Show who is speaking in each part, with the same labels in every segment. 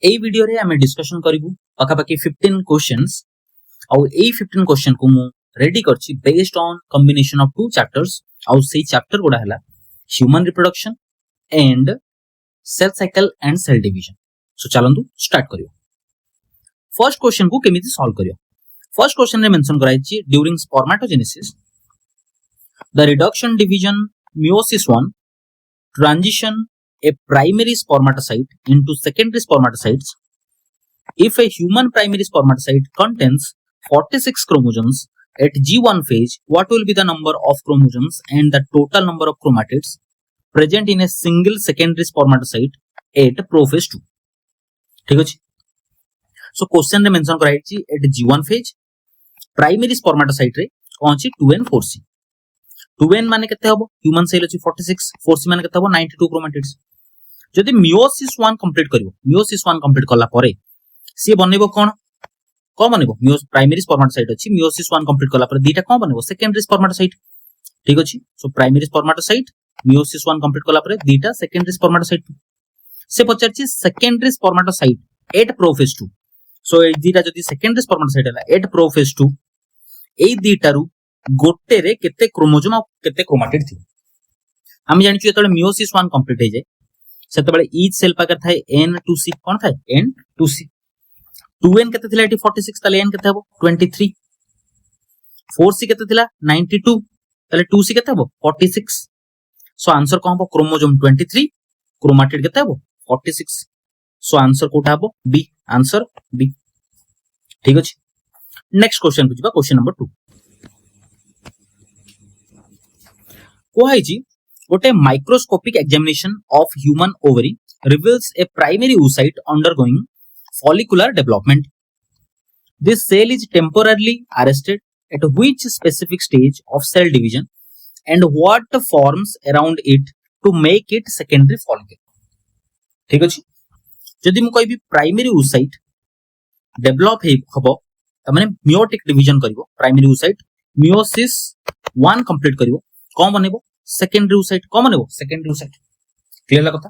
Speaker 1: এই ভিডিও রে আমি ডিসকশন করিবু পাখাপাখি 15 क्वेश्चंस ଆଉ এই 15 क्वेश्चन को मु रेडी करछि based on combination of two chapters ଆଉ सेई चैप्टर गोडा हला human reproduction and cell cycle and cell division. So चलंतु स्टार्ट करियो। फर्स्ट क्वेश्चन को केमिति सॉल्व करियो। फर्स्ट क्वेश्चन रे मेंशन कराइछि during spermatogenesis the reduction division meiosis 1 transition a primary spermatocyte into secondary spermatocytes. If a human primary spermatocyte contains 46 chromosomes at G1 phase, what will be the number of chromosomes and the total number of chromatids present in a single secondary spermatocyte at prophase 2? ठीक अछि। So question रे mention कराइछि at G1 phase primary spermatocyte रे कोनछि 2n 4c 2n माने केते हबो human cell अछि 46 4c माने केते हबो 92 क्रोमैटिड्स। जदि meiosis 1 कंप्लीट करिवो meiosis 1 कंप्लीट करला परे सी बनेबो कोन बनेबो प्राइमरी स्पर्मेटोसाइट अछि meiosis 1 कंप्लीट करला परे दीटा कोन बनेबो सेकेंडरी स्पर्मेटोसाइट। ठीक अछि। So primary spermatocyte meiosis 1 complete करला परे दीटा सेकेंडरी स्पर्मेटोसाइट से पचारछि सेकेंडरी स्पर्मेटोसाइट एट प्रोफेज 2। सो ए दीटा जदि सेकेंडरी स्पर्मेटोसाइट हला एट प्रोफेज 2 एई दीटारू गोटे रे केते क्रोमोसोम आ केते क्रोमैटिड थि हम जानिछु एतले meiosis 1 कंप्लीट हे जाय सेतबेले ईच सेल पाकर थाए n2c कोन थाए n2c 2n केते थिला एटी 46 तले n केते हबो 23 4c केते थिला 92 तले 2c केते हबो 46। सो आंसर कोन हबो क्रोमोसोम 23 क्रोमैटिड केते हबो 46। सो आंसर कोटा हबो बी आंसर बी। ठीक अछि। नेक्स्ट क्वेश्चन बुझिबा क्वेश्चन नंबर 2 कोहाइजी गोटे microscopic examination of human ovary reveals a primary oocyte undergoing follicular development. This cell is temporarily arrested at which specific stage of cell division and what forms around it to make it secondary follicle. ठीक अछि। जदि मु कहबी primary oocyte develop हबो त माने meiotic division करिवो primary oocyte meiosis 1 complete करिवो कोन बनेबो सेकेंडरी oocyte कोन बनेबो सेकेंडरी oocyte। क्लियर ला कथा।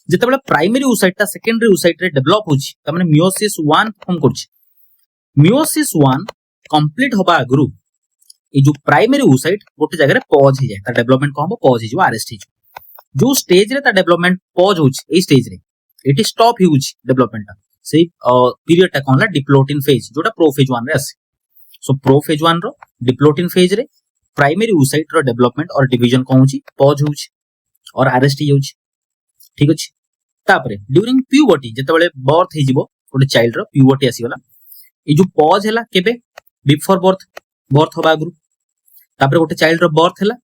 Speaker 1: जेतेबेले प्राइमरी oocyte ता सेकेंडरी oocyte रे डेवलप होछि त माने meiosis 1 फॉर्म करछि meiosis 1 कंप्लीट होबा अगरु ए जो प्राइमरी oocyte गोटे जगह रे पॉज हे जाय ता डेवलपमेंट कोन हो पॉज हे जो अरेस्ट हे जो स्टेज रे ता डेवलपमेंट पॉज होछि ए स्टेज रे एटी स्टॉप होछि डेवलपमेंट ता सेही पीरियड ता कोन ला डिप्लोटिन फेज जोटा प्रोफेज 1 रे आसे। सो प्रोफेज 1 रो डिप्लोटिन फेज रे प्राइमरी oocyte रो डेवलपमेंट और डिवीजन कोन होछि पॉज होछि और अरेस्ट हे होछि। ठीक अछि। तापरे ड्यूरिंग प्यूबर्टी जेतेबेले बर्थ हे जिवो गोटे चाइल्ड रो प्यूबर्टी आसी गला ए जो पॉज हैला केबे बिफोर बर्थ होबा अगरु तापरे गोटे चाइल्ड रो बर्थ हैला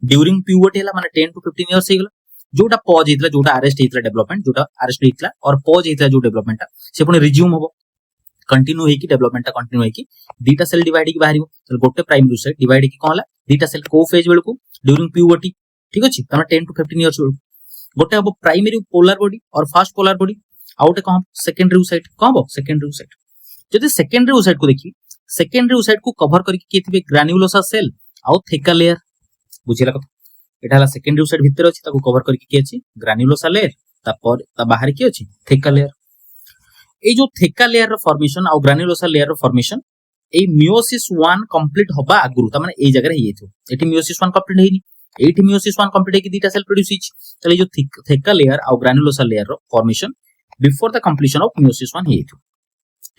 Speaker 1: ड्यूरिंग प्यूबर्टी हैला माने 10 to 15 इयर्स हे गला जोटा पॉज हेतला जोटा अरेस्ट हेतला डेवलपमेंट जोटा अरेस्ट हेतला और पॉज हेतला जो डेवलपमेंट ता से पुनी रिज्यूम होबो कंटिन्यू हेकी डेवलपमेंट ता कंटिन्यू हेकी दीटा सेल डिवाइड हेकी बाहरिबो तो गोटे प्राइमरी oocyte डिवाइड हेकी कोन हला दीटा सेल को फेज बेलकु ड्यूरिंग प्यूबर्टी। ठीक अछि। तमा 10 to 15 इयर्स बेलकु गोटे हबो प्राइमरी पोलर बॉडी और फास्ट पोलर बॉडी आउटे कोन सेकेंडरी oocyte कोन हबो सेकेंडरी oocyte। जदि सेकेंडरी oocyte को देखि सेकेंडरी oocyte को कवर करके केथिबे ग्रान्युलोसा सेल आउ थेका लेयर बुझिला कथा एटा हला सेकेंडरी oocyte भितर अछि ताको कवर करके के अछि ग्रान्युलोसा लेयर तापर ता बाहर के अछि थेका लेयर। ए जो थेका लेयर रो फॉर्मेशन आ ग्रान्युलोसा लेयर रो फॉर्मेशन ए meiosis 1 कंप्लीट होबा अगरु त माने ए जगह रे हेइथो एटी meiosis 1 कंप्लीट हेइनी एटी meiosis 1 कंप्लीट हेकी दीटा सेल प्रोड्यूस हिच तले जो थेका लेयर आ ग्रान्युलोसा लेयर रो formation before the completion of meiosis 1 हेइथो।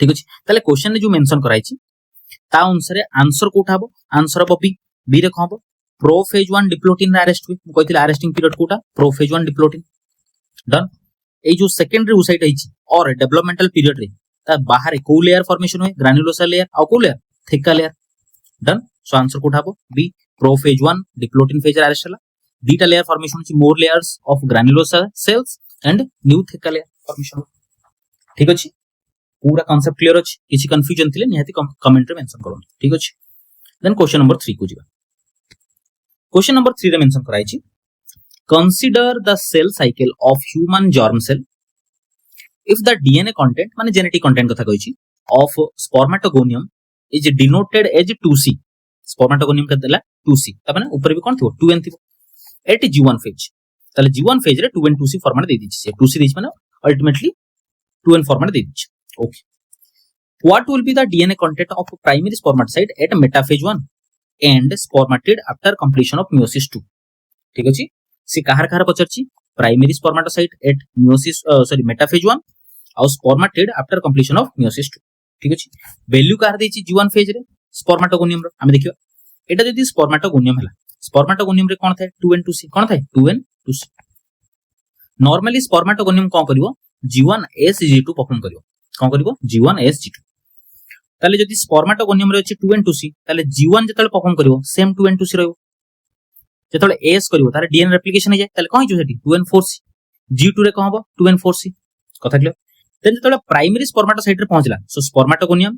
Speaker 1: ठीक अछि। तले क्वेश्चन ने जो मेंशन कराइछि ता अनुसार आंसर कोठा हबो आंसर हबो बी रे कोन हबो प्रोफेज 1 डिप्लोटिन रे अरेस्ट हुई मु कहितले अरेस्टिंग पीरियड कोठा प्रोफेज 1 डिप्लोटिन डन। ए जो सेकेंडरी oocyte आइछि और डेवलपमेंटल पीरियड रे ता बाहर को लेयर फॉर्मेशन हुए ग्रान्युलोसा लेयर आ को layer theca layer done. So answer कोठा हबो बी प्रोफेज 1 डिप्लोटिन फेज रे अरेस्ट हला दीटा लेयर फॉर्मेशन छि more layers of granulosa cells and new theca layer formation. ठीक अछि। पूरा कांसेप्ट क्लियर अछि किछि कंफ्यूजन थिले निहाती कमेंट रे मेंशन करू। ठीक अछि। देन क्वेश्चन नंबर 3 को जिबा। क्वेश्चन नंबर 3 रे मेंशन कराइ छि consider the cell cycle of human germ cell if the DNA content माने जेनेटिक कंटेंट कथा कहि छि of spermatogonium is denoted as 2c spermatogonium का देला 2c त माने ऊपर भी कोन थिबो 2n थिबो एट G1 फेज तले G1 फेज रे 2n 2c फॉर्मेट दे दिछि से 2c दिछि माने अल्टीमेटली 2n फॉर्मेट दे दीजिए. Okay. What will be the DNA content of primary spermatocyte at metaphase 1 and spermatid after completion of meiosis 2? ठीक अछि. से कहार कहार पचरछि primary spermatocyte eight meiosis metaphase 1 और स्पर्माटिड after completion of meiosis 2. ठीक अछि. Value कहार देछि G1 phase रे स्पर्माटोगोनियम रो हम देखियो. एटा जदि स्पर्माटोगोनियम हला स्पर्माटोगोनियम रे कोन थाए 2n 2c कोन थाए 2n 2c. नॉर्मली स्पर्माटोगोनियम कोन करिवो जी1 SG2 परफॉर्म करिवो. कोन करिवो जी1 SG2. ताले जदि स्पर्माटोगोनियम रे अछि 2n 2c ताले जी1 जतले परफॉर्म करिवो सेम 2n 2c रहइवो. जतले एस करिवो तारे डीएनए रेप्लिकेशन हो जाय ताले कोन हिजो सेठी 2n 4c. जी2 रे कोन हबो 2n 4c. कथा क्लियर. देन जतले प्राइमरी स्पर्माटोसाइट रे पहुंचला सो स्पर्माटोगोनिया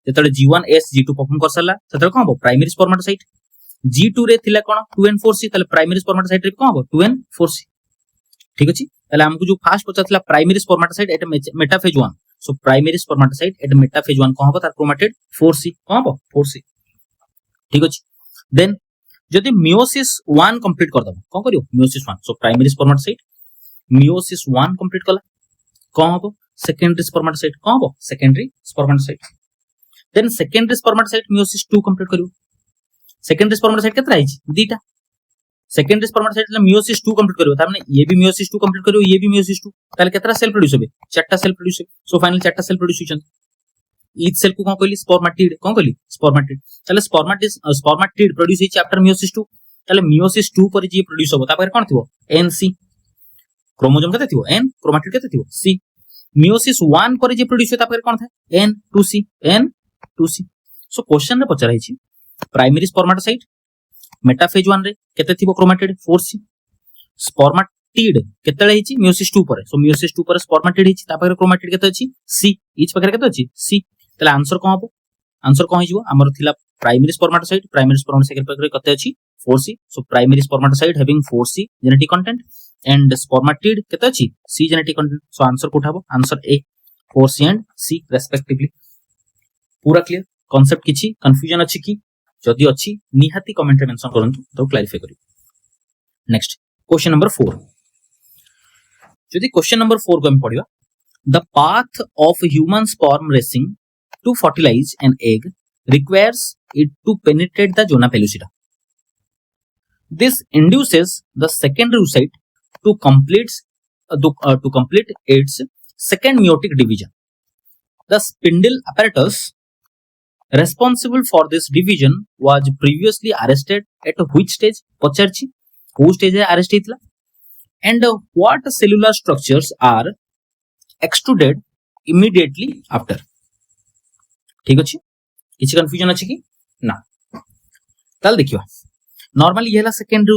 Speaker 1: जतले जी1 SG2 परफॉर्म कर सरला ततले कोन हबो प्राइमरी स्पर्माटोसाइट. जी2 रे थिला कोन 2n 4c ताले प्राइमरी स्पर्माटोसाइट रे कोन हबो 2n 4c. ठीक अछि. ताले हमकु जो फास्ट पचातला primary spermatocyte at metaphase 1. So primary spermatocyte at metaphase 1 कोन हबो तार क्रोमेटिड 4c कोन हबो 4c. ठीक अछि. देन जदि मियोसिस 1 कंप्लीट कर दबो कोन करियो meiosis 1. So primary spermatocyte meiosis 1 complete कला कोन हबो सेकेंडरी स्पर्माटोसाइट कोन हबो secondary spermatocyte. Then secondary spermatocyte meiosis 2 complete करियो. सेकेंडरी स्पर्माटोसाइट केतरा आइछि दीटा. सेकेंडरी स्पर्माटोसाइट ले मियोसिस 2 कंप्लीट करियो तार माने ये भी मियोसिस 2 कंप्लीट करियो ये भी मियोसिस 2 ताले केतरा सेल प्रोड्यूस होबे चारटा सेल प्रोड्यूस होबे. सो फाइनल चारटा सेल प्रोड्यूस होछन. ईच सेल को कोन कहली स्पर्माटिड कोन कहली स्पर्माटिड. ताले स्पर्माटिड प्रोड्यूस होइछि आफ्टर मियोसिस 2. ताले मियोसिस 2 पर जे प्रोड्यूस होबो तापर कोन थिबो NC. क्रोमोसोम केते थिबो N. क्रोमाटिड केते थिबो C. मियोसिस 1 पर जे प्रोड्यूस होता तापर कोन थाए N2C. सो क्वेश्चन रे पचरा हिछि प्राइमरी स्पर्माटोसाइट मेटाफेज 1 रे केते थिबो क्रोमाटिड 4C. स्पर्माटिड केतेले हिछि मियोसिस 2 पर. सो मियोसिस 2 पर स्पर्माटिड हिछि तापर क्रोमाटिड केते अछि C. ईच पाखरे केते अछि C. ताले आंसर कोन हबो आंसर कोन हिजो हमर थिला प्राइमरी स्पर्माटोसाइट पाखरे केते अछि 4C. So primary spermatocyte having 4C genetic content and spermatid केते अछि C genetic content. So answer कोठा हबो answer A 4C and C respectively. पूरा क्लियर. कांसेप्ट किछि कंफ्यूजन अछि कि जदि अछि निहाती कमेंट रे मेंशन करंतु तो क्लैरिफाई करियो. Next question number 4. जदि क्वेश्चन नंबर 4 को हम पढिबा the path of human sperm racing to fertilize an egg requires it to penetrate the zona pellucida. This induces the secondary oocyte to complete its second meiotic division. The spindle apparatus responsible for this division was previously arrested at which stage? पचारछि को stage रे arrest हितला. And what cellular structures are extruded immediately after? ठीक अछि. किछि confusion अछि कि ना. ताल देखियो नॉर्मली येला सेकेंडरी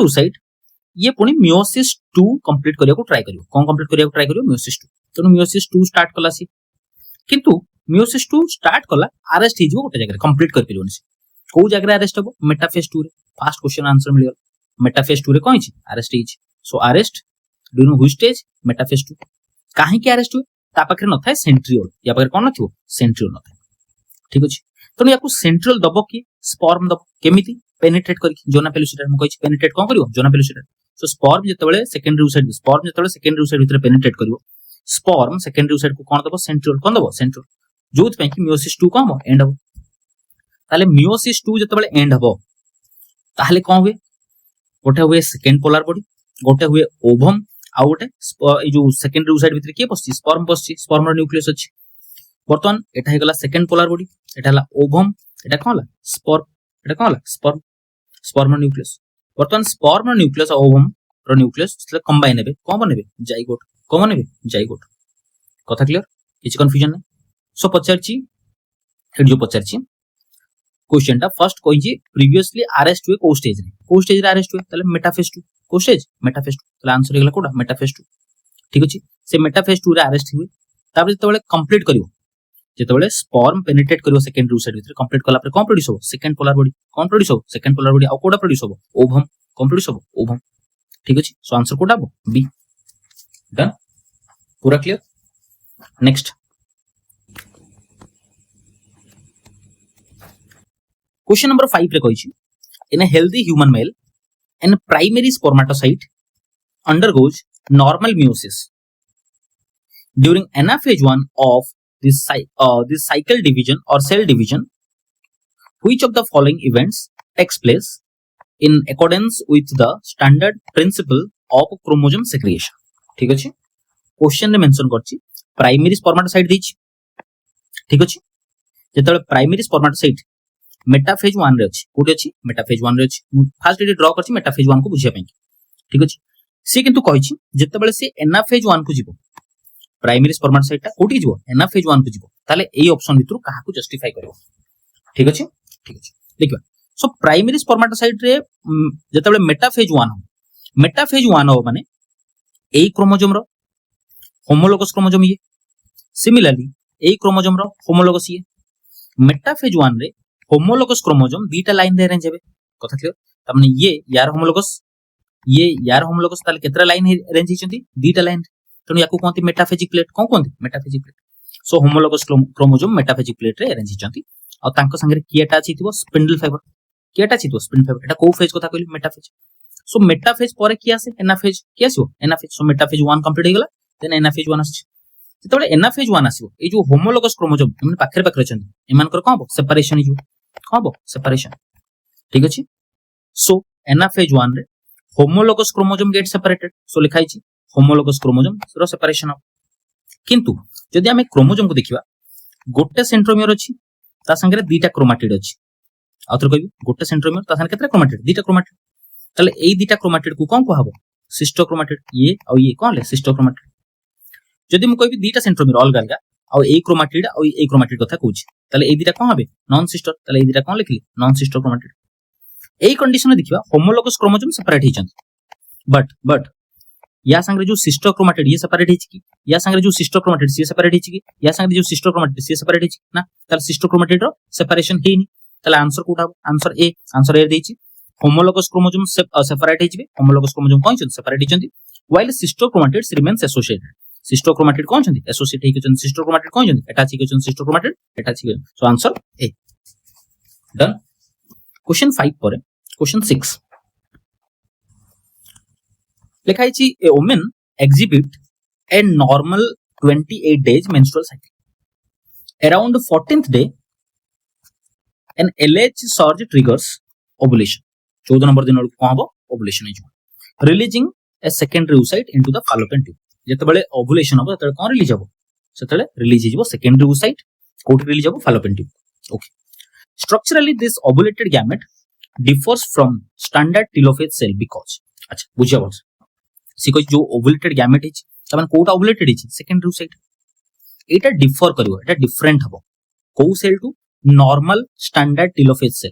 Speaker 1: oocyte ये पुनी मियोसिस 2 कंप्लीट करिया को ट्राई करियो. कोन कंप्लीट करिया को ट्राई करियो मियोसिस 2. तनो मियोसिस 2 स्टार्ट कला सी किंतु मियोसिस 2 स्टार्ट कला अरेस्ट हिजो गोटे जगह कंप्लीट कर पिलोनी. को जगह अरेस्ट हबो मेटाफेज 2 रे. फर्स्ट क्वेश्चन आंसर मिलियो मेटाफेज 2 रे कोन छि अरेस्ट हिछि. So arrest do know which stage metaphase 2. काहे के अरेस्ट हुए ता पाखरे न थाए सेंट्रियोल या पाखरे कोन नथिवो सेंट्रियोल न थाए. ठीक अछि. तनो याकू सेंट्रियोल दबो कि स्पर्म दबो केमिति पेनिट्रेट करी जोना पेलुसिडा हम कहि पेनिट्रेट कोन करियो जोना पेलुसिडा. सो स्पर्म जेतेबेले सेकेंडरी oocyte भितर पेनिट्रेट करियो स्पर्म सेकेंडरी oocyte को कोन दबो सेंट्रियोल कोन दबो सेंट्रियोल. जोथ पय कि मियोसिस 2 कोन हो एंड हो. ताले मियोसिस 2 जेतेबेले एंड हबो ताले कोन हुए गोटे हुए सेकेंड पोलर बॉडी गोटे हुए ओवम आ गोटे ए जो सेकेंडरी oocyte भितर के पसछि स्पर्म रो न्यूक्लियस अछि. बर्तमान एटा हे गला सेकेंड पोलर बॉडी एटा हला ओवम एटा कोन हला स्पर्म न्यूक्लियस. बर्तमान स्पर्म न्यूक्लियस और ओवम रो न्यूक्लियस से कंबाइन हेबे कोन बनेबे जाइगोट. कथा क्लियर. किछि कंफ्यूजन नै. सो पचारछि हेड जो पचारछि क्वेश्चन टा फर्स्ट कोइ जे प्रीवियसली अरेस्ट हुए को स्टेज रे अरेस्ट हुए ताले मेटाफेज 2 को स्टेज मेटाफेज 2. ताले आंसर हेगला कोडा मेटाफेज 2. ठीक अछि. से मेटाफेज 2 रे अरेस्ट हुए तापर जेतेबेले कंप्लीट करियो जेतेबेले स्पर्म पेनिट्रेट करियो सेकेंडरी oocyte भितर कंप्लीट कला पर कोन प्रोड्यूस हो सेकेंड पोलर बॉडी. कोन प्रोड्यूस हो सेकेंड पोलर बॉडी. आ कोडा प्रोड्यूस हो ओवम. कोन प्रोड्यूस हो ओवम. ठीक अछि. सो आंसर कोडा हो बी. डन. पूरा क्लियर. नेक्स्ट क्वेश्चन नंबर 5 रे कहिछि इन a healthy human male an primary spermatocyte undergoes normal meiosis. During anaphase 1 of this cycle division or cell division, which of the following events takes place in accordance with the standard principle of chromosome segregation? ठीक अछि question रे mention करछि primary spermatocyte दिछि ठीक अछि जेतबे primary spermatocyte metaphase 1 रे अछि कोठी अछि मेटाफेज 1 रे अछि फर्स्ट एडी ड्रा करछि मेटाफेज 1 को बुझिया पई ठीक अछि से किंतु कहिछि जेतबेले से एनाफेज 1 को जिवो प्राइमरी स्पर्मेटोसाइट ता कोठी जिवो एनाफेज 1 को जिवो ताले एई ऑप्शन भितरु काहा को जस्टिफाई करबो ठीक अछि देखिबा सो प्राइमरी स्पर्मेटोसाइट रे जेतबेले मेटाफेज 1 हो माने एई क्रोमोसोम रो होमोलोगस क्रोमोसोम ये सिमिलरली एई क्रोमोसोम रो होमोलोगस ये मेटाफेज 1 रे होमोलोगस क्रोमोसोम बीटा लाइन रे अरेंज हेबे कथा क्लियर त माने ये यार होमोलोगस ताले केतरा लाइन अरेंज हिचंती बीटा लाइन तनु याकू कोंती मेटाफेजिक प्लेट कोंती metaphasic plate so homologous chromosome metaphasic plate रे अरेंज हिचंती आ तांको संगे किएटा अछि थिबो स्पिंडल फाइबर किएटा अछि तो स्पिंडल फाइबर एटा को फेज कथा कहली मेटाफेज सो मेटाफेज परे कि आसे एनाफेज कि आसीबो एनाफेज सो मेटाफेज 1 कंप्लीट हो गेला देन एनाफेज 1 आसी जेतबे एनाफेज 1 आसीबो ए जो होमोलोगस क्रोमोसोम एमन पाखरे पाखरे छन एमानकर कोन हो सेपरेशन हिजो कोन हो सेपरेशन ठीक अछि सो एनाफेज 1 रे होमोलोगस क्रोमोसोम गेट सेपरेटेड सो लिखाई छी होमोलोगस क्रोमोसोम रो सेपरेशन हो किंतु जदि हमें क्रोमोसोम को देखिबा गोटे सेंट्रोमियर अछि ता संगे दीटा क्रोमाटिड अछि आउथर कहबी गोटे सेंट्रोमियर ता संगे केतरा क्रोमाटिड दीटा क्रोमाटिड तले एई दीटा क्रोमाटिड को कोन कहबो सिस्टोक्रोमाटिड ये और ये कोन ले सिस्टोक्रोमाटिड जदि हम कहबी दीटा सेंट्रोमियर अलग अलग और एई क्रोमाटिड और एई क्रोमाटिड कथा कहूची तले एई दीटा कोन हबे नॉन सिस्टर तले एई दीटा कोन लिखली नॉन सिस्टोक्रोमाटिड एई कंडीशन देखिबा होमोलोगस क्रोमोसोम सेपरेट हिचंत बट या संगे जो सिस्टोक्रोमाटिड ये सेपरेट हिच की या संगे जो सिस्टोक्रोमाटिड से सेपरेट हिच की या संगे जो सिस्टोक्रोमाटिड से सेपरेट हिच ना तले सिस्टोक्रोमाटिड रो सेपरेशन हेनी तले आंसर कोठा आंसर ए देछि होमोलोगस क्रोमोसोम सेपरेट हिचबे होमोलोगस क्रोमोसोम कोन छन सेपरेट हिचंती while sister chromatids remains associated sister chromatid कोन छन एसोसिएट हिचन सिस्टोक्रोमाटिड कोन छन एटा छिक छन सिस्टोक्रोमाटिड एटा छिक so answer A done question 5 पर क्वेश्चन 6 लिखाई छी a woman exhibit a normal 28 days menstrual cycle around 14th day an LH surge triggers ovulation 14 number दिन को हबो ओवुलेशन हिजो releasing a secondary oocyte into the fallopian tube जेतबेले ovulation हबो ततले कोन रिलीज हबो सेतले रिलीज हिजो सेकेंडरी oocyte कोठी रिलीज हबो fallopian tube okay structurally this ovulated gamete differs from standard telophase cell because अच्छा बुझिया बस सिको जो ओवुलेटेड गैमेट हिच तमन कोटा ओवुलेटेड हिच सेकेंडरी oocyte एटा डिफर करिवो एटा डिफरेंट हबो को cell to normal standard telophase cell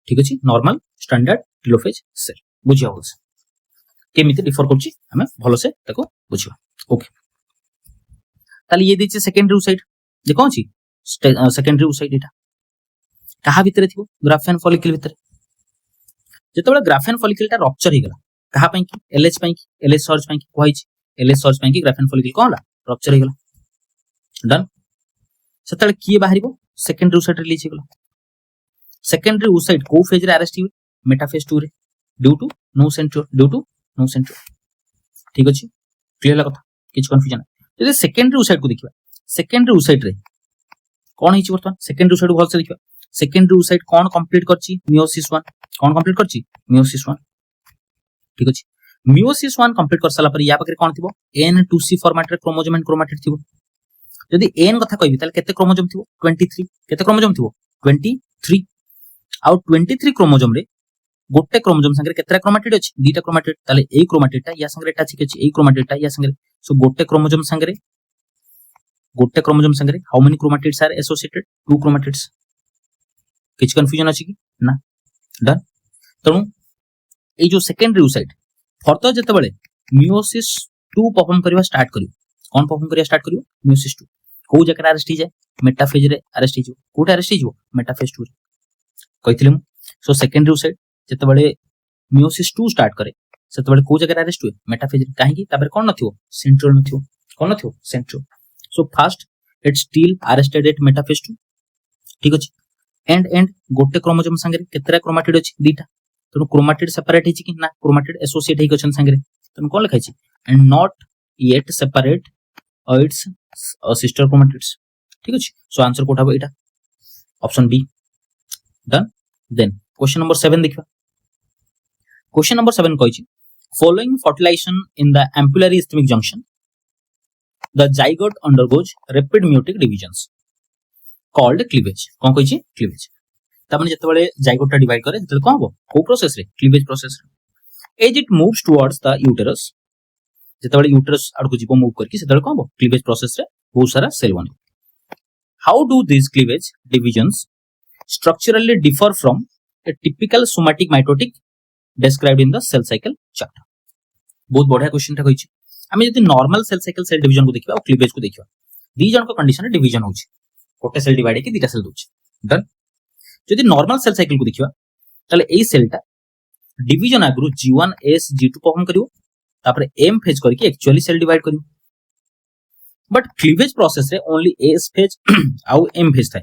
Speaker 1: ठीक अछि नॉर्मल स्टैंडर्ड टेलोफेज सेल बुझिया होस केमिति डिफर करछि हमें भलो से ताको बुझिबा ओके ताली ये दिछि सेकेंडरी oocyte जे कोन छी सेकेंडरी oocyte एटा कहा भितरे थिबो ग्राफेन फॉलिकल भितरे जेतबेला ग्राफेन फॉलिकल ता रप्चर हे गेला कहा पई की एलएच पई की एलएच सर्च पई की कहै छी एलएच सर्च पई की ग्राफेन फॉलिकल कोनला रप्चर हे गेला डन सेतले की बाहरिबो सेकेंडरी oocyte रिलीज हे गेला सेकेंडरी oocyte को फेज रे अरेस्ट हिबे मेटाफेज 2 रे ड्यू टू नो सेंट्रियोल ठीक अछि क्लियर ला कथा किछ कंफ्यूजन जदि सेकेंडरी oocyte को देखिबा सेकेंडरी oocyte रे कोन हिची बर्तमान सेकेंडरी oocyte भल से देखिबा सेकेंडरी oocyte कोन कंप्लीट करछि मियोसिस 1 कोन कंप्लीट करछि मियोसिस 1 ठीक अछि मियोसिस 1 कंप्लीट कर साला पर या पकरे कोन थिबो N2C फॉर्मेट रे क्रोमोसोम एंड क्रोमाटिड थिबो जदि n कथा कहबी ताले केते क्रोमोसोम थिबो 23 केते क्रोमोसोम थिबो 23 आउ 23 क्रोमोसोम रे गोटे क्रोमोसोम संगे केतरा क्रोमाटिड अछि दीटा क्रोमाटिड ताले एई क्रोमाटिडटा या संगे एटा छिके अछि एई क्रोमाटिडटा या संगे सो गोटे क्रोमोसोम संगे how many chromatids are associated to chromatids किछ कंफ्यूजन अछि कि ना डन तनु ए जो सेकेंडरी oocyte फर्दर जेतेबेले मियोसिस 2 परफॉर्म करबा स्टार्ट करियो कोन परफॉर्म करिया स्टार्ट करियो मियोसिस 2 को जकरा अरेस्ट ही जाय मेटाफेज रे अरेस्ट ही जो कोटा अरेस्ट ही जो मेटाफेज 2 रे कहिथिले मु सो सेकेंडरी oocyte जेतेबेले मियोसिस 2 स्टार्ट करे सेतेबेले को जकरा अरेस्ट हुए मेटाफेज रे काहे कि तापर कोन नथियो सेंट्रियोल नथियो कोन नथियो centriole so first it still arrested at metaphase 2 ठीक अछि एंड गोटे क्रोमोसोम संगे केतरा क्रोमाटिड अछि दीटा तनु क्रोमाटिड सेपरेट हिची कि ना क्रोमाटिड एसोसिएट हे गछन संगे तनु कोन लिखाइ छी and not yet separate its sister chromatids. ठीक अछि. So answer कोठा बो एटा option B. Done. Then question number 7 देखिबा. Question number 7 कहिछि following fertilization in the ampullary isthmic junction the zygote undergoes rapid meiotic divisions called cleavage. Cone कहिछि cleavage. त माने जते बेले zygote divide करे तते कोन हो को प्रोसेस रे cleavage process रे as it moves towards the uterus जते बेले uterus आडको जीव मूव करके सेते बेले कोन हो cleavage process रे बहुत सारा सेल बने. How do these cleavage divisions structurally differ from a typical somatic mitotic described in the cell cycle chart. बहुत बढ़िया क्वेश्चन था कहिछि. हमें यदि normal cell cycle cell division को देखिबा और क्लीवेज को देखिबा दी जन को कंडीशन डिवीजन होछि गोटे सेल डिवाइड के दीटा सेल दोछि. डन. यदि नॉर्मल सेल साइकिल को देखिबा तले एई सेलटा डिवीजन आगु G1 S G2 परफॉर्म करिवो तापर M फेज करके एक्चुअली सेल डिवाइड करिवो. बट क्लीवेज प्रोसेस रे ओनली S फेज आउ M फेज थाए.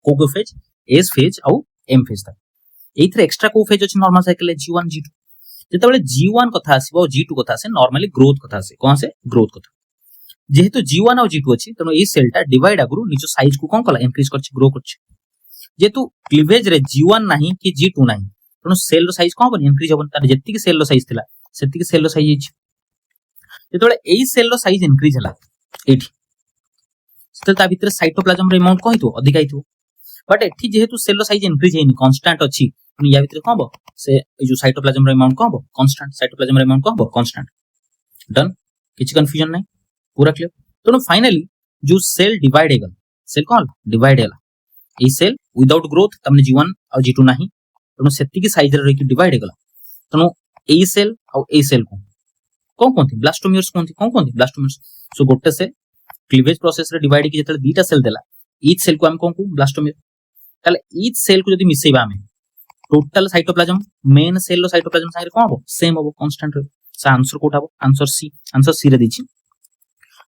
Speaker 1: को फेज S फेज आउ M फेज थाए. एथरे एक्स्ट्रा को फेज अछि नॉर्मल साइकिल G1 G2 जते बेले G1 कथा आसीबो G2 कथा आसे नॉर्मली ग्रोथ कथा आसे कोन से ग्रोथ कथा जेहेतु G1 और G2 अछि तनो ए सेलटा डिवाइड आगु निचो साइज को कोन कला इंक्रीज करछि ग्रो करछि. जेतु क्लीवेज रे G1 नाही कि G2 नाही तनो सेल रो साइज कोन बन इंक्रीज होबन तार जेति कि सेल रो साइज थिला सेति कि सेल रो साइज अछि. जते बेले ए सेल रो साइज इंक्रीज हला एठी सेल ता भीतर साइटोप्लाज्म रे अमाउंट कहितो अधिक आइतो. बट एठी जेहेतु सेल रो साइज इंक्रीज हेनी कांस्टेंट अछि या भीतर कोन बो से जो साइटोप्लाज्म रे अमाउंट कोन बो कांस्टेंट साइटोप्लाज्म रे अमाउंट कोन बो कांस्टेंट. डन. किछि कंफ्यूजन नै पूरा क्लियर. तो फाइनली जो सेल डिवाइड हेगल सेल कोन डिवाइड हेला ए सेल विदाउट ग्रोथ तमने G1 और G2 नाही तनो सेति की साइज रे रही डिवाइड हेगला तनो ए सेल और ए सेल को कोन कोनथि ब्लास्टोमियर्स कोनथि ब्लास्टोमियर्स. सो गोटे सेल क्लीवेज प्रोसेस रे डिवाइड की जते दीटा सेल देला ईच सेल को हम कोन को ब्लास्टोमियर ताले ईच सेल को जदी मिसेबा हमें total cytoplasm main cell row cytoplasm संगे कोन हो सेम हो कांस्टेंट रे. सो आंसर कोठा हो आंसर सी रे दिछि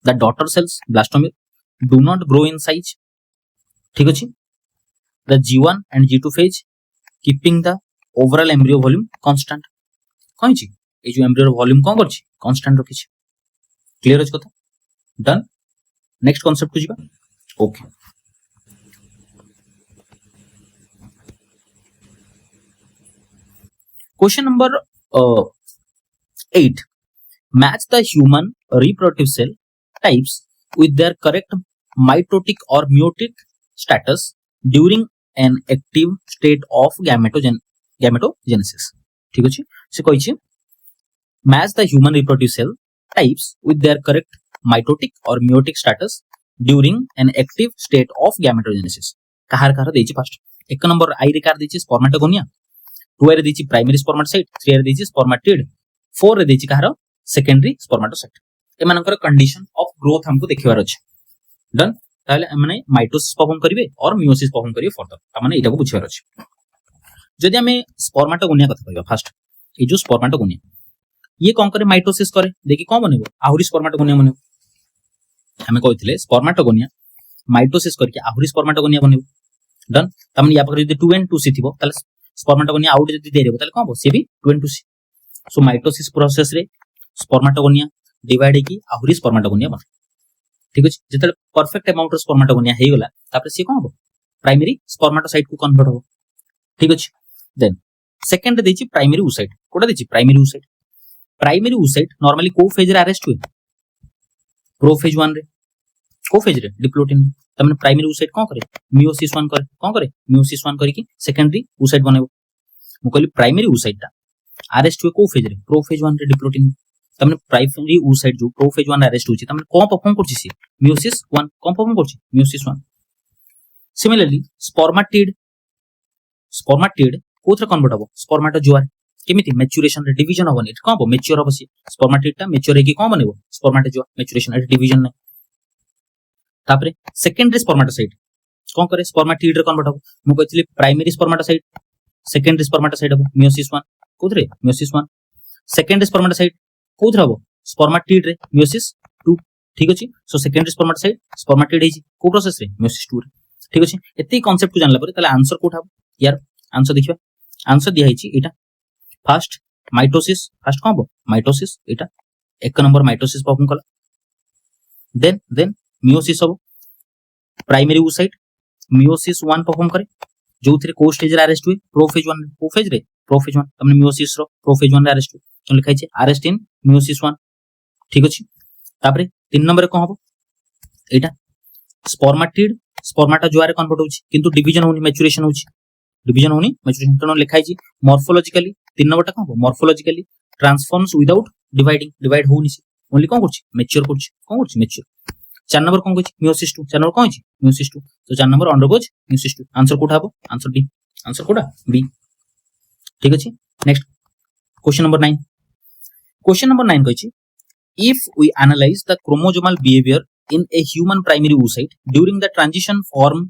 Speaker 1: the daughter cells blastomere do not grow in size. ठीक अछि. The G1 and G2 phase keeping the overall embryo volume constant कहिछि ए जो एम्ब्रियो वॉल्यूम कोन करछि कांस्टेंट रखिछि. क्लियर अछि कथा. डन. नेक्स्ट कांसेप्ट को जिबा. Okay. Question number 8. Match the human reproductive cell types with their correct mitotic or meiotic status during an active state of gametogenesis. ठीक अछि. से कहै छी match the human reproductive cell types with their correct mitotic or meiotic status during an active state of gametogenesis. कहार देछि first एक number आई रे car देछि spermatogonia 2 रे देछि प्राइमरी स्पर्मेटोसाइट 3 रे देछि स्पर्मेटिड 4 रे देछि कहार सेकेंडरी स्पर्मेटोसाइट. ए मानकर कंडीशन ऑफ ग्रोथ हमको देखिबार अछि. डन. ताले माने माइटोसिस परफॉर्म करिवे और मियोसिस परफॉर्म करिवे फर्दर त माने एटा को बुझिबार अछि. जदि हमें स्पर्मेटोगोनिया कथा कहबा फर्स्ट ए जो स्पर्मेटोगोनिया ये कोन करे माइटोसिस करे देखि कोन बनेबो आहुरी स्पर्मेटोगोनिया बनेबो. हमें कहिथिले स्पर्मेटोगोनिया माइटोसिस करके आहुरी स्पर्मेटोगोनिया बनेबो. डन. त माने या पर जदि 2 and 2 सी थिबो ताले स्पर्मेटोगोनिया आउट जदि दे देबो ताले कोन हो से भी 2 and 2 C. So mitosis process रे स्पर्मेटोगोनिया डिवाइड की आहुरी स्पर्मेटोगोनिया बन. ठीक अछि. जतले परफेक्ट अमाउंट ऑफ स्पर्मेटोगोनिया हे गेला तापर से कोन हो प्राइमरी स्पर्मेटोसाइट को कन्वर्ट हो. ठीक अछि. देन सेकंड देछि प्राइमरी oocyte कोडा देछि primary oocyte. Primary oocyte normally को फेज रे अरेस्ट हुए प्रोफेज 1 रे को फेज रे डिप्लोटिन तमने प्राइमरी oocyte कोन करे मियोसिस 1 करे कोन करे मियोसिस 1 करी कि सेकेंडरी oocyte बनेबो. मु कहली प्राइमरी oocyte ता अरेस्ट हुए को फेज रे प्रोफेज 1 रे डिप्लोटिन तमने प्राइमरी oocyte जो प्रोफेज 1 अरेस्ट होछि तमने कोन परफॉर्म करछि से मियोसिस 1 कोन परफॉर्म करछि मियोसिस 1. सिमिलरली स्पर्मेटिड कोथरे कन्वर्ट हो स्पर्मेटोजोआ केमिति मैच्योरेशन रे डिवीजन होबनी कोन हो मैच्योर होबसी स्पर्मेटिड ता मैच्योर हे कि कोन बनेबो स्पर्मेटोजोआ मैच्योरेशन रे डिवीजन नै. तापरे सेकेंडरी स्पर्मेटोसाइट कोन करे स्पर्मेटिड रे कन्वर्ट हो मु कहथिली प्राइमरी स्पर्मेटोसाइट सेकेंडरी स्पर्मेटोसाइट हो मियोसिस 1 कोथरे मियोसिस 1. सेकेंडरी स्पर्मेटोसाइट कोथरे हो स्पर्मेटिड रे मियोसिस 2. ठीक अछि. सो सेकेंडरी स्पर्मेटोसाइट स्पर्मेटिड हे को प्रोसेस रे मियोसिस 2 रे. ठीक अछि. एते कांसेप्ट को जानला परे ताले आंसर कोठा यार आंसर देखिबा. आंसर दिया हिची एटा फर्स्ट माइटोसिस फर्स्ट कोन हो माइटोसिस एटा एक नंबर माइटोसिस परफॉर्म कला देन मियोसिस हम प्राइमरी oocyte मियोसिस 1 परफॉर्म करे जो थरे को स्टेज रे अरेस्ट हुए प्रोफेज 1 प्रोफेज 1 तमने मियोसिस रो प्रोफेज 1 रे अरेस्ट हुए तो लिखाई छे अरेस्ट इन मियोसिस 1 ठीक अछि तापरे 3 नंबर कोन हबो एटा स्पर्माटा जुआरे कन्वर्ट होछि किंतु डिवीजन होनी मैच्योरेशन तनो लिखाई छी मॉर्फोलॉजिकली 3 नंबरटा कोन हबो मॉर्फोलॉजिकली ट्रांसफॉर्म्स विदाउट डिवाइड होनी छी ओनली कोन करछि मैच्योर 4 नंबर कोन कहछि मियोसिस 2 4 नंबर कोन अछि मियोसिस 2 तो 4 नंबर अंडरगोज मियोसिस 2 आंसर कोठा हबो आंसर कोठा बी ठीक अछि next question number 9 कहछि if we analyze the chromosomal behavior in a human primary oocyte during the transition from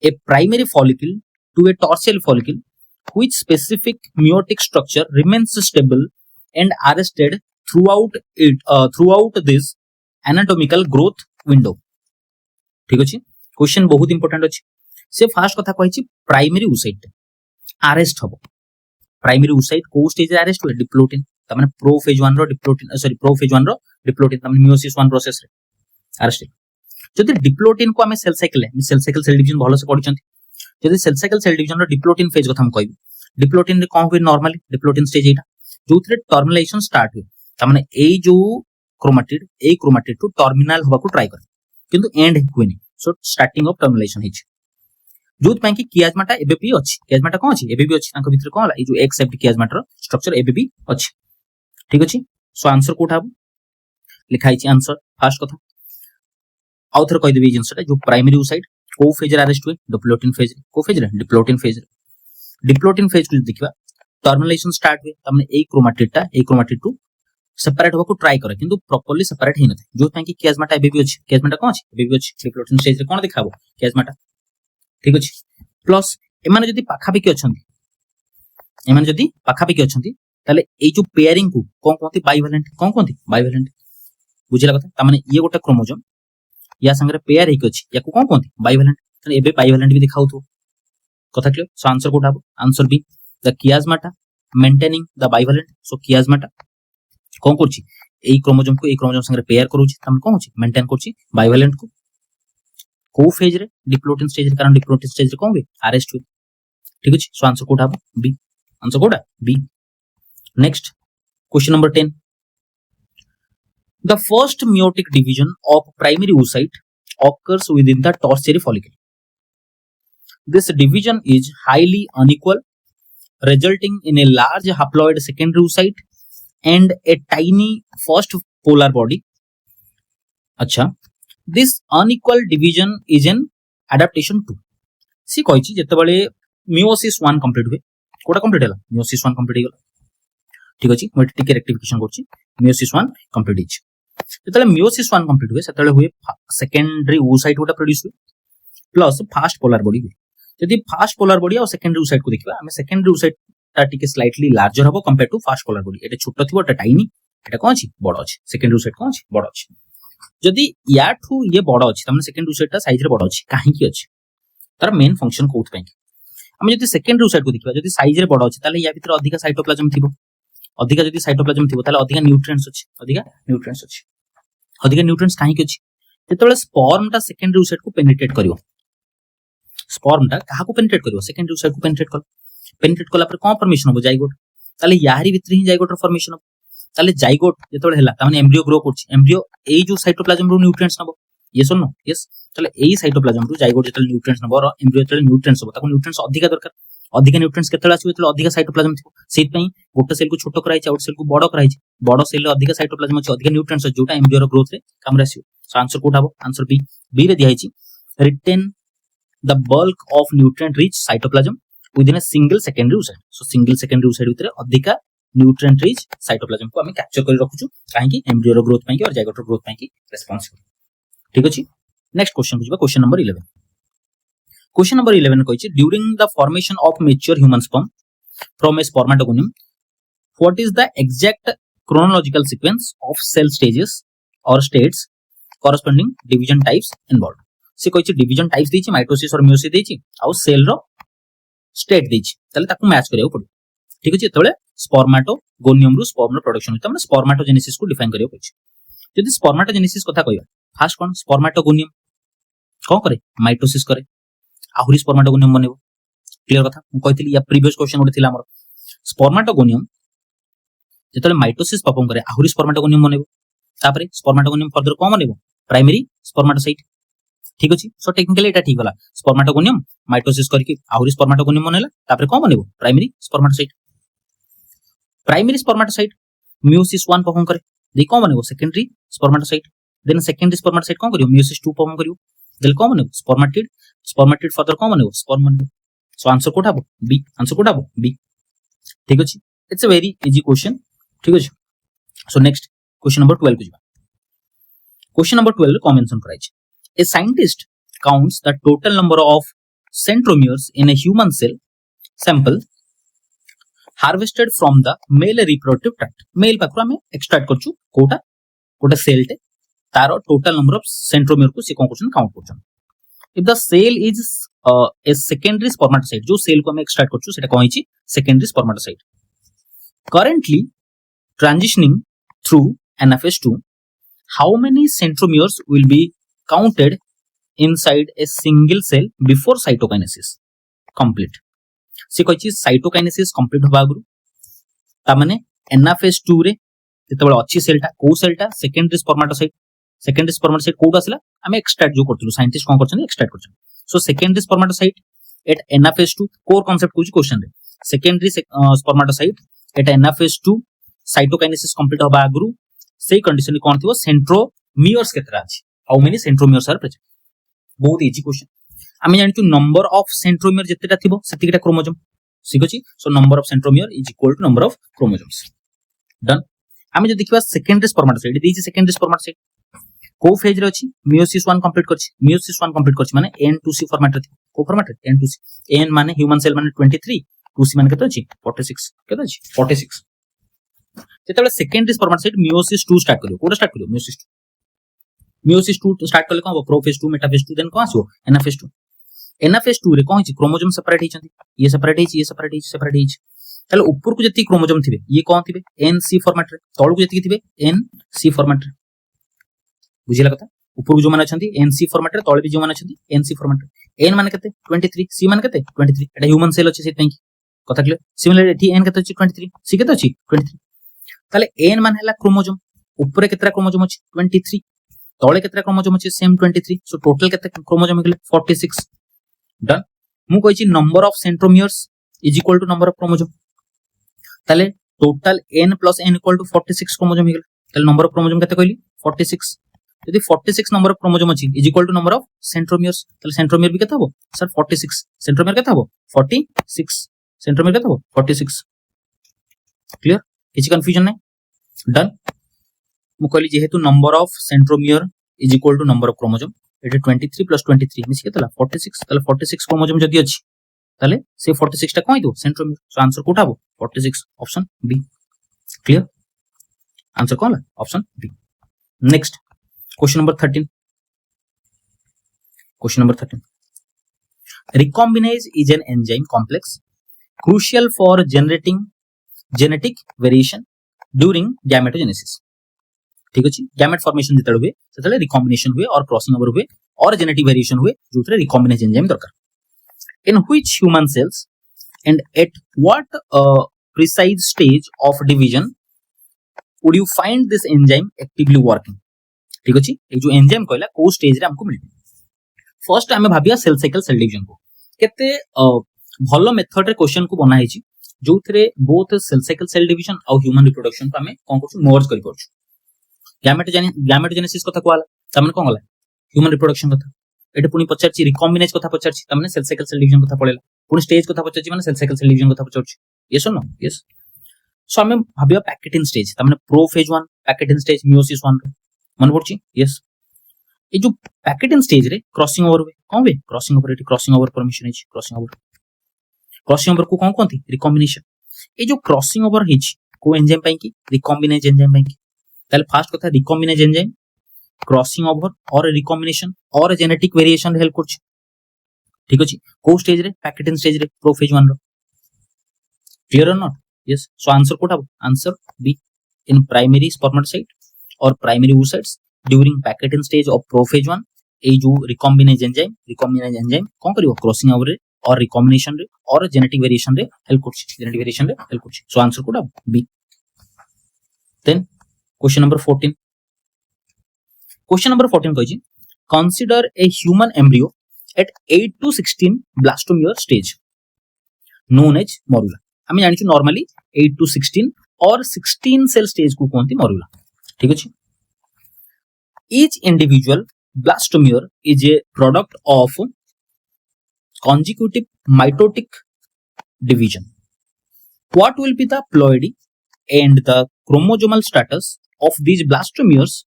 Speaker 1: a primary follicle to a torsial follicle, which specific meiotic structure remains stable and arrested throughout this anatomical growth window. ठीक अछि question बहुत important अछि से fast कथा कहै छी primary oocyte arrest हबो primary oocyte को स्टेज रे अरेस्ट होय डिप्लोटिन त माने प्रोफेज 1 रो डिप्लोटिन त माने मियोसिस 1 प्रोसेस रे अरेस्ट जदि डिप्लोटिन को हमें सेल साइकिल सेल डिवीजन भलो से पढि छथि जदि सेल डिवीजन रो डिप्लोटिन फेज कथा हम कहबी डिप्लोटिन रे कोन होय नॉर्मली डिप्लोटिन स्टेज एटा जो थरे टर्मिनेशन स्टार्ट होय त माने एई जो क्रोमाटिड टू टर्मिनल होबा को ट्राई करे किंतु एंड होइनी सो स्टार्टिंग ऑफ टर्मिनेशन हिच जोत ପାଇଁ कि कियाजमाटा एबे भी अछि कियाजमाटा कोन अछि एबे भी अछि तांको भितर कोन होला ए जो एक्स सेप्ट कियाजमाटा रो स्ट्रक्चर एबे भी अछि ठीक अछि सो आंसर कोठा लिखाई छी आंसर फास्ट कथा आउथर कहि देबी जिंसटा जो प्राइमरी oocyte को फेज रे अरेस्ट हुए डिप्लोटिन फेज डिप्लोटिन फेज को देखिबा टर्मिनेशन स्टार्ट हुए तमने ए क्रोमाटिड टू सेपरेट होबा को ट्राई करे किंतु प्रॉपर्ली सेपरेट हे नथे जो ताकि कियाजमाटा एबे भी अछि कियाजमाटा कोन अछि एबे भी अछि डिप्लोटिन स्टेज रे कोन देखाबो कियाजमाटा ठीक अछि प्लस एमाने जदी पाखापिकी अछंती ताले ए जो पेयरिंग को कोन कोंती बाइवेलेंट बुझिला कथा त माने ये गोटा क्रोमोसोम या संगे पेयर हेक अछि या को कोन कोंती बाइवेलेंट तने एबे बाइवेलेंट भी दिखाउथो कथा क्लियर सो आंसर कोठा answer B the chiasmata maintaining the bivalent so chiasmata कोन करछि एई क्रोमोसोम संगे पेयर करूछि तम कोन होछि मेंटेन करछि बाइवेलेंट को फेज रे डिप्लोटिन स्टेज रे कारण डिप्लोटिन स्टेज रे कोन हुए अरेस्ट हुए ठीक अछि सो आंसर कोठा बी आंसर कोठा B next question number 10 the first meiotic division of primary oocyte occurs within the tertiary follicle. This division is highly unequal, resulting in a large haploid secondary oocyte and a tiny first polar body. अच्छा this unequal division is an adaptation to C कहिछि जेतेबेले meiosis 1 complete हुए कोटा complete हला meiosis 1 complete गेला ठीक अछि म टिके रेक्टिफिकेशन करछि मियोसिस 1 कंप्लीट हिच जेतेबेले मियोसिस 1 कंप्लीट हुए सेतेबेले हुए सेकेंडरी oocyte गोटा प्रोड्यूस हुए प्लस फास्ट पोलर बॉडी हुए यदि फास्ट पोलर बॉडी और सेकेंडरी oocyte को देखिबा हमें सेकेंडरी oocyte ता टिके स्लाइटली लार्जर हबो compare to first polar body एटा छोटो थिबो एटा टाइनी एटा कोन अछि बड़ अछि सेकेंडरी oocyte कोन अछि बड़ अछि जदि याठू ये बड़ अछि तमने सेकेंडरी oocyte ता साइज रे बड़ अछि काहे की अछि तार मेन फंक्शन कोउथ पय हम जदि सेकेंडरी oocyte को देखिबा जदि साइज रे बड़ अछि ताले या भीतर अधिक साइटोप्लाज्म थिबो अधिक जदि साइटोप्लाज्म थिबो ताले अधिक न्यूट्रिएंट्स अछि अधिक न्यूट्रिएंट्स काहे की अछि जेतेबेले स्पर्म ता सेकेंडरी oocyte को पेनिट्रेट करिवो स्पर्म ता काहा को पेनिट्रेट करिवो सेकेंडरी oocyte को पेनिट्रेट कला पर कोन फॉर्मेशन हो जाइगोट ताले यारी भीतर ही जाइगोट रो फॉर्मेशन हो ताले जाइगोट जेतेबेले हला ता माने एम्ब्रियो ग्रो करछि एम्ब्रियो एई जो cytoplasm row nutrients Nebo yes or no yes ताले एई साइटोप्लाज्म रो जाइगोट जेतेबेले न्यूट्रिएंट्स नबो रो एम्ब्रियो जेतेबेले न्यूट्रिएंट्स हो ताको न्यूट्रिएंट्स अधिक दरकार अधिक न्यूट्रिएंट्स केतेला आछिबो तेले अधिक साइटोप्लाज्म थिबो सेहि पई गोटे सेल को छोटो कराइ छै आउट सेल को बडो कराइ छै बडो सेल रे अधिक साइटोप्लाज्म अछि अधिक न्यूट्रिएंट्स जोटा एम्ब्रियो रो ग्रोथ रे काम रे आसीबो सो आंसर कोठा हबो आंसर बी रे दिया छि retain the bulk of nutrient rich cytoplasm within a single secondary oocyte so single secondary oocyte भितर अधिक न्यूट्रिएंट रिच साइटोप्लाज्म को हमें कैप्चर करि रखुछु काहे कि एम्ब्रियो रो ग्रोथ पई कि और जाइगोट रो ग्रोथ पई कि रिस्पांसिबल ठीक अछि नेक्स्ट क्वेश्चन बुझबा क्वेश्चन नंबर 11 क्वेश्चन नंबर 11 कहै छै during the formation of mature human sperm from A spermatogonium what is the exact chronological sequence of cell stages or states corresponding division types involved से कहै छै division types दै छै mitosis और meiosis दै छै आ सेल रो स्टेट दै छै तले ताकू मैच करियो पड़ो ठीक अछि तळे स्पर्माटोगोनियम रु स्पर्म प्रोडक्शन होता है स्पर्माटोजेनेसिस को डिफाइन करियो पछ जदि स्पर्माटोजेनेसिस कथा कहबा फास्ट कोन स्पर्माटोगोनियम को करे माइटोसिस करे आहुरी स्पर्माटोगोनियम बनेबो क्लियर कथा मु कहितली या प्रीवियस क्वेश्चन उठे थिला हमर स्पर्माटोगोनियम जेतले माइटोसिस परफॉर्म करे आहुरी स्पर्माटोगोनियम बनेबो तापरे स्पर्माटोगोनियम फर्दर को बनेबो प्राइमरी स्पर्माटोसाइट ठीक अछि सो टेक्निकली एटा ठीक होला स्पर्माटोगोनियम माइटोसिस करके आहुरी स्पर्माटोगोनियम बनेला तापरे को बनेबो प्राइमरी स्पर्माटोसाइट मियोसिस 1 परफॉर्म करे दे को बनेबो सेकेंडरी स्पर्माटोसाइट देन सेकेंडरी स्पर्माटोसाइट को करियो मियोसिस 2 परफॉर्म करियो देन को बनेबो स्पर्माटिड फर्दर को बनेबो स्पर्म बनेबो सो आंसर कोठा बी ठीक अछि it's a very easy question ठीक अछि सो नेक्स्ट क्वेश्चन नंबर 12 को जिबा क्वेश्चन नंबर 12 को मेंशन कराइ छै a scientist counts the total number of centromeres in a human cell sample harvested from the male reproductive tract male पाखु हमें extract करछु कोटा कोटा सेल टे तारो टोटल नंबर ऑफ सेंट्रोमियर को से कंक्लूजन काउंट करछन if the cell is a secondary spermatocyte जो सेल को हमें एक्सट्रैक्ट करछु सेटा कहै छी secondary spermatocyte currently transitioning through NFS2 how many centromeres will be counted inside a single cell before cytokinesis complete से कहै छी cytokinesis complete होबा गुरु ता माने NFS2 रे जेतबेले अछि सेलटा को सेलटा सेकेंडरी स्पर्माटोसाइट कोड आसला हमें एक्सट्रैक्ट जो करथुलु साइंटिस्ट कोन करछन एक्सट्रैक्ट करछन so secondary spermatocyte at NFS2 कोर कांसेप्ट कुछ क्वेश्चन रे secondary spermatocyte at NFS2 cytokinesis complete होबा गुरु से कंडीशन कोन थिबो सेंट्रोमियर्स केतरा अछि how many centromeres are present बहुत इजी क्वेश्चन आमे जानि छु नंबर ऑफ सेंट्रोमियर जेतेटा थिबो सेतिकेटा क्रोमोसोम ठीक अछि so number of centromere is equal to number of chromosomes done आमे जे देखिबा सेकेंडरी स्पर्माटोसाइट दिछि सेकेंडरी स्पर्माटोसाइट को फेज रे अछि मियोसिस 1 कंप्लीट करछि माने N2C फॉर्मेट रे को फॉर्मेट रे N2C N माने ह्यूमन सेल माने 23 2C माने केतो अछि 46 केतो अछि 46 जेतेबेले सेकेंडरी स्पर्माटोसाइट मियोसिस 2 स्टार्ट करियो कोडा स्टार्ट करियो मियोसिस 2 स्टार्ट करले कोन प्रोफेज 2 मेटाफेज 2 देन कोन आसो NFS 2 रे कोन छि क्रोमोसोम सेपरेट हिचंती ये सेपरेट हिच ताले ऊपर को जति क्रोमोसोम थिबे ये कोन थिबे NC फॉर्मेट रे तळ को जति थिबे NC फॉर्मेट रे बुझिला कथा ऊपर को जो माने अछंती NC फॉर्मेट रे तळ भी जो माने अछंती NC फॉर्मेट रे N माने केते 23 C माने केते 23 एटा ह्यूमन सेल अछि सेत की कथा क्लियर सिमिलर एठी N केते अछि 23 C केते अछि 23 ताले N माने हला क्रोमोसोम ऊपर केतरा क्रोमोसोम अछि 23 तळे केतरा क्रोमोसोम अछि सेम 23 सो टोटल केते क्रोमोसोम हेले 46 डन मु कहि छी number of centromeres is equal to number of chromosome ताले total N plus N equal to 46 chromosome हेले ताले नंबर ऑफ क्रोमोसोम केते कहली 46 यदि 46 नंबर ऑफ क्रोमोसोम अछि is equal to number of centromeres ताले सेंट्रोमियर भी केते हबो सर 46 सेंट्रोमियर केते हबो 46 सेंट्रोमियर केते हबो 46 क्लियर किछि कंफ्यूजन नै डन मु कहली जेहेतु number of centromere is equal to number of chromosome एटा 23 प्लस 23 मिस केतला 46 ताले 46 क्रोमोसोम जदी अछि ताले से 46 टा कोइ दो सेंट्रोमियर सो आंसर कोठा हबो 46 ऑप्शन बी क्लियर आंसर कोन option B next question number 13 recombinase is an enzyme complex crucial for generating genetic variation during gametogenesis ठीक अछि गैमेट फॉर्मेशन जेतले हुए सेतले रिकॉम्बिनेशन हुए और क्रॉसिंग ओवर हुए और जेनेटिक वेरिएशन हुए जोथरे रिकॉम्बिनेज एंजाइम दरकार in which human cells and at what precise stage of division would you find this enzyme actively working ठीक अछि ए जो एंजाइम कहला को स्टेज रे हमको मिलबे फर्स्ट हमें भाबिया सेल साइकिल सेल डिवीजन को केते भलो मेथड रे क्वेश्चन को बना हेची जोथरे both cell cycle cell division और ह्यूमन रिप्रोडक्शन को हमें कोन करछु मर्ज करि परछु गैमेटोजेनेसिस कथा कहला तमने कोन गला ह्यूमन रिप्रोडक्शन कथा एटे पुनी पचारची रिकॉम्बिनेज कथा पचारची तमने सेल साइकिल सेल डिवीजन कथा पळेला पुनी स्टेज कथा पचारची माने सेल साइकिल सेल डिवीजन कथा पचारची yes or no yes so हमें भाबिया पैकेटिन स्टेज तमने प्रोफेज 1 पैकेटिन स्टेज मियोसिस 1 मन पड़ची यस ए जो पैकेटिन स्टेज रे क्रॉसिंग ओवर हुए कोन वे क्रॉसिंग ओवर एटी क्रॉसिंग ओवर परमिशन है क्रॉसिंग ओवर को कोन कोनती रिकॉम्बिनेशन ए जो क्रॉसिंग ओवर हिच को एंजाइम पई की रिकॉम्बिनेज एंजाइम पई की ताले फर्स्ट कथा रिकॉम्बिनेज एंजाइम क्रॉसिंग ओवर और रिकॉम्बिनेशन और जेनेटिक वेरिएशन हेल्प करछ ठीक अछि को स्टेज रे पैकेटिन स्टेज रे प्रोफेज 1 रो clear or not yes so answer कोटा answer B in primary spermatocyte और primary oocytes during pachytene stage of prophase 1 ए जो रिकॉम्बिनेज एंजाइम कोन करियो क्रॉसिंग ओवर रे और रिकॉम्बिनेशन रे और जेनेटिक वेरिएशन रे हेल्प करछि सो आंसर कोटा बी देन क्वेश्चन नंबर 14 कहिछि consider a human embryo at 8 to 16 blastomere stage known as morula आमे जानिछु नॉर्मली 8 to 16 और 16 सेल स्टेज को कोनती morula ठीक अछि each individual blastomer is a product of consecutive mitotic division what will be the ploidy and the chromosomal status of these blastomeres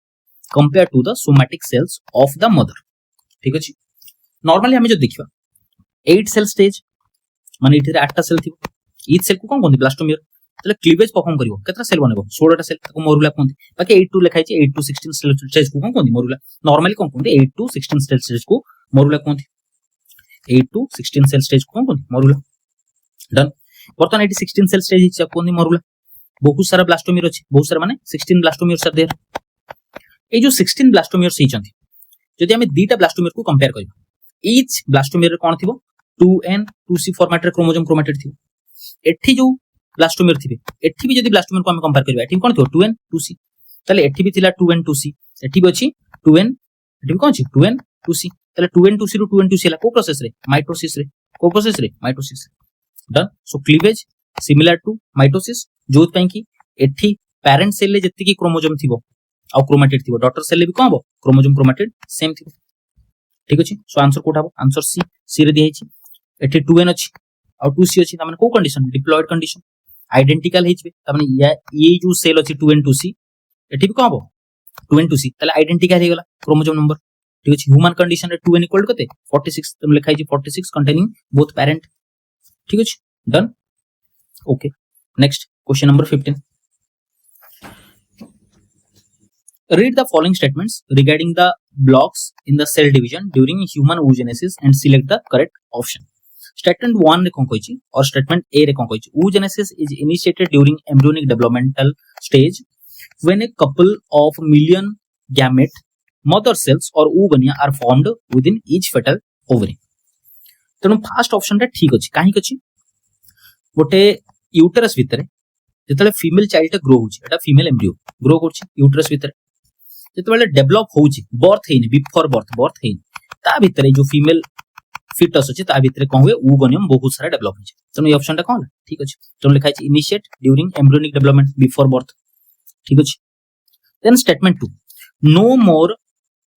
Speaker 1: compared to the somatic cells of the mother ठीक अछि normally हमें जो देखिबा 8 cell stage माने इथे 8टा cell थिबो each cell को कोन कोन blastomere तले क्लीवेज परफॉर्म करिवो केतना सेल बनेबो 16टा सेल ताको मोरुला कोन बाकी 8 टू लिखाइ छै 8 टू 16 सेल स्टेज को कोन मोरुला नॉर्मली कोन कोन 8 टू 16 सेल स्टेज को मोरुला कोन 8 टू 16 सेल स्टेज को कोन मोरुला डन बर्तन 8 16 सेल स्टेज हिच कोन मोरुला बहुत सारा ब्लास्टोमियर अछि बहुत सारा माने 16 ब्लास्टोमियर आर देयर ए जो 16 ब्लास्टोमियर हिचंती जदि हमें दीटा ब्लास्टोमियर को कंपेयर करिबा each ब्लास्टोमियर कोन थिबो 2n 2c फॉर्मेट रे क्रोमोसोम क्रोमेटिड थिबो एठी जो ब्लास्टोमियर थिबे एठी भी जदि ब्लास्टोमियर को हम कंपेयर करबा एठी कोन थिबो 2n 2c तले एठी भी थिला 2n 2c एठी भी अछि 2n एठी भी कोन अछि 2n 2c तले 2n 2c रो 2n 2c ला को प्रोसेस रे mitosis done so cleavage similar to mitosis जोत पई की एठी पेरेंट सेल ले जति की क्रोमोसोम थिबो आ क्रोमेटिड थिबो डॉटर सेल ले भी कोन हबो क्रोमोसोम क्रोमेटिड सेम थिबो ठीक अछि सो आंसर कोठा आंसर सी रे दिया छि एठी 2n अछि और 2c अछि त माने को कंडीशन डिप्लॉयड कंडीशन आइडेंटिकल हिचबे त माने ये जो सेल अछि 2n 2c एठी भी को हबो 2n 2c तले आइडेंटिकल हे गेला क्रोमोसोम नंबर ठीक अछि ह्यूमन कंडीशन रे 2n इक्वल कते 46 तुम लिखाइ छि 46 कंटेनिंग बोथ पेरेंट ठीक अछि done okay next question number 15 read the following statements regarding the blocks in the cell division during human oogenesis and select the correct option statement 1 रे कोन कहिछि और statement a रे कोन कहिछि oogenesis is initiated during embryonic developmental stage when a couple of million gamete mother cells or oogonia are formed within each fetal ovary तनो first option रे ठीक अछि काहे कछि गोटे uterus भितरे जेतले फीमेल चाइल्ड ग्रो होछि एटा फीमेल एम्ब्रियो ग्रो करछि यूटेरस भितरे जेतबेले डेवलप होउछि बर्थ हेइन बिफोर बर्थ हेइन ता भितरे जो फीमेल फिटस अछि ता भितरे कोन हुए oogoनियम बहुत सारा डेवलप होछि तनो ये ऑप्शन टा कोन ठीक अछि तनो लिखाइ छि initiate during embryonic development before birth ठीक अछि then statement 2 no more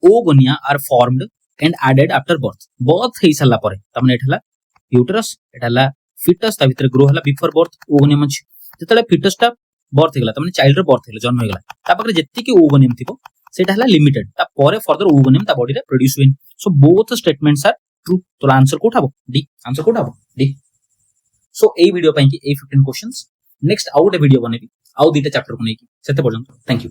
Speaker 1: oogonia are formed and added after birth हेइ सला परे त माने एठला यूटेरस एठला फिटस ता भितरे ग्रो हला बिफोर बर्थ oogoनियम अछि जेतले फिटस टा बर्थ हेगला त माने चाइल्ड रे बर्थ हेगला जन्म हेगला ता पकरे जत्ति के oogoनियम थिबो सेटा हला लिमिटेड ता परे फर्दर oogoनियम ता बॉडी रे प्रोड्यूस हुइन so both statements are true तो आंसर कोठाबो डी आंसर कोठाबो डी सो ए वीडियो पई की ए 15 क्वेश्चंस नेक्स्ट आउट ए वीडियो बनेबी आउ दीटा चैप्टर को नेकी सेते पर्यंत थैंक यू